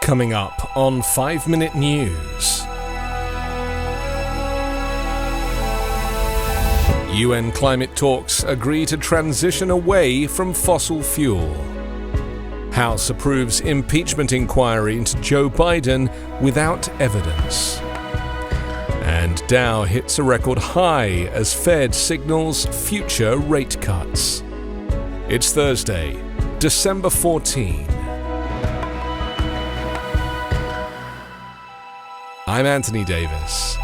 Coming up on 5 Minute News. UN climate talks agree to transition away from fossil fuel. House approves impeachment inquiry into Joe Biden without evidence. And Dow hits a record high as Fed signals future rate cuts. It's Thursday, December 14. I'm Anthony Davis.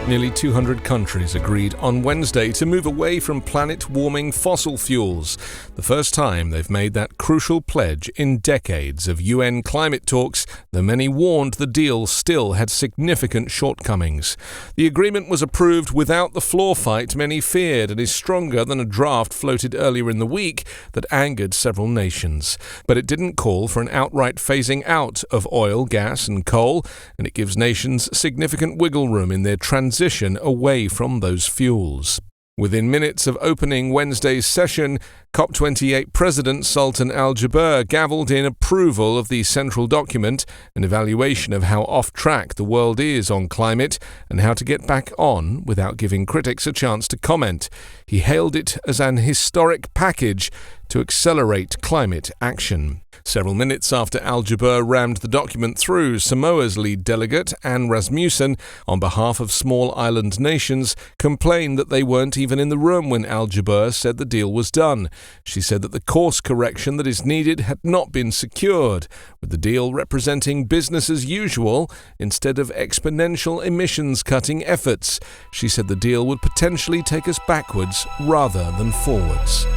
Nearly 200 countries agreed on Wednesday to move away from planet-warming fossil fuels, the first time they've made that crucial pledge in decades of UN climate talks, though many warned the deal still had significant shortcomings. The agreement was approved without the floor fight many feared and is stronger than a draft floated earlier in the week that angered several nations. But it didn't call for an outright phasing out of oil, gas and coal, and it gives nations significant wiggle room in their transition away from those fuels. Within minutes of opening Wednesday's session, COP28 President Sultan Al Jaber gavelled in approval of the central document, an evaluation of how off-track the world is on climate and how to get back on without giving critics a chance to comment. He hailed it as an historic package to accelerate climate action. Several minutes after Al Jaber rammed the document through, Samoa's lead delegate, Anne Rasmussen, on behalf of small island nations, complained that they weren't even in the room when Al Jaber said the deal was done. She said that the course correction that is needed had not been secured, with the deal representing business as usual instead of exponential emissions-cutting efforts. She said the deal would potentially take us backwards rather than forwards.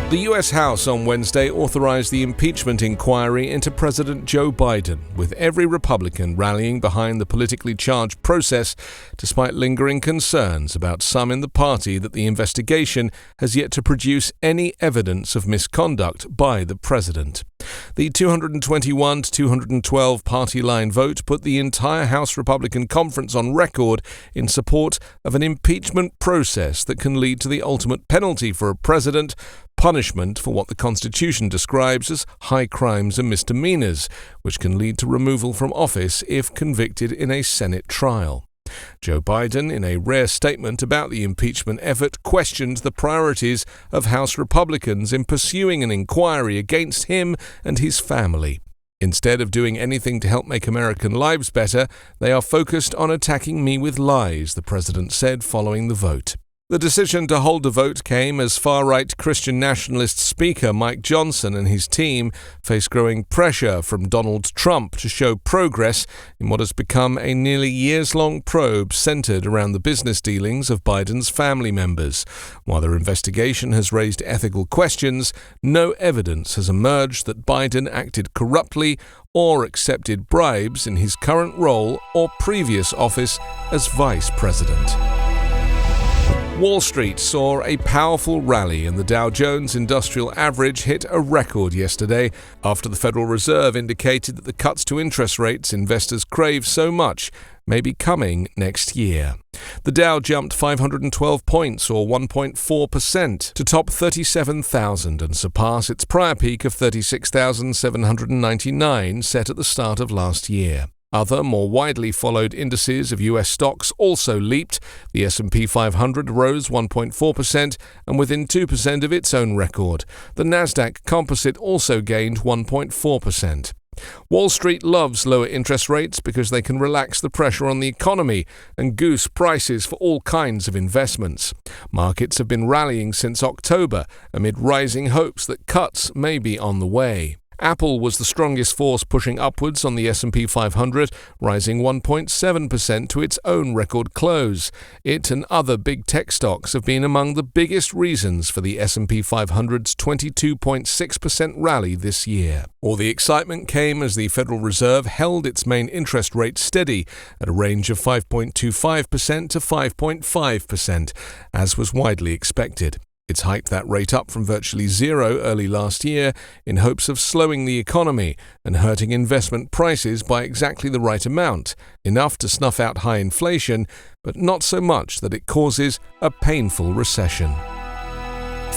The U.S. House on Wednesday authorized the impeachment inquiry into President Joe Biden, with every Republican rallying behind the politically charged process, despite lingering concerns about some in the party that the investigation has yet to produce any evidence of misconduct by the president. The 221 to 212 party line vote put the entire House Republican conference on record in support of an impeachment process that can lead to the ultimate penalty for a president, punishment for what the Constitution describes as high crimes and misdemeanors, which can lead to removal from office if convicted in a Senate trial. Joe Biden, in a rare statement about the impeachment effort, questioned the priorities of House Republicans in pursuing an inquiry against him and his family. Instead of doing anything to help make American lives better, they are focused on attacking me with lies, the president said following the vote. The decision to hold a vote came as far-right Christian nationalist Speaker Mike Johnson and his team face growing pressure from Donald Trump to show progress in what has become a nearly years-long probe centered around the business dealings of Biden's family members. While their investigation has raised ethical questions, no evidence has emerged that Biden acted corruptly or accepted bribes in his current role or previous office as vice president. Wall Street saw a powerful rally and the Dow Jones Industrial Average hit a record yesterday after the Federal Reserve indicated that the cuts to interest rates investors crave so much may be coming next year. The Dow jumped 512 points or 1.4% to top 37,000 and surpass its prior peak of 36,799 set at the start of last year. Other, more widely followed indices of US stocks also leaped. The S&P 500 rose 1.4% and within 2% of its own record. The Nasdaq Composite also gained 1.4%. Wall Street loves lower interest rates because they can relax the pressure on the economy and goose prices for all kinds of investments. Markets have been rallying since October amid rising hopes that cuts may be on the way. Apple was the strongest force pushing upwards on the S&P 500, rising 1.7% to its own record close. It and other big tech stocks have been among the biggest reasons for the S&P 500's 22.6% rally this year. All the excitement came as the Federal Reserve held its main interest rate steady at a range of 5.25% to 5.5%, as was widely expected. It's hiked that rate up from virtually zero early last year in hopes of slowing the economy and hurting investment prices by exactly the right amount, enough to snuff out high inflation, but not so much that it causes a painful recession.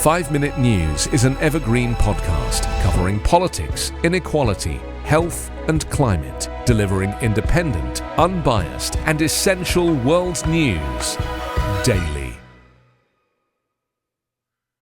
5 Minute News is an Evergreen podcast covering politics, inequality, health and climate, delivering independent, unbiased and essential world news daily.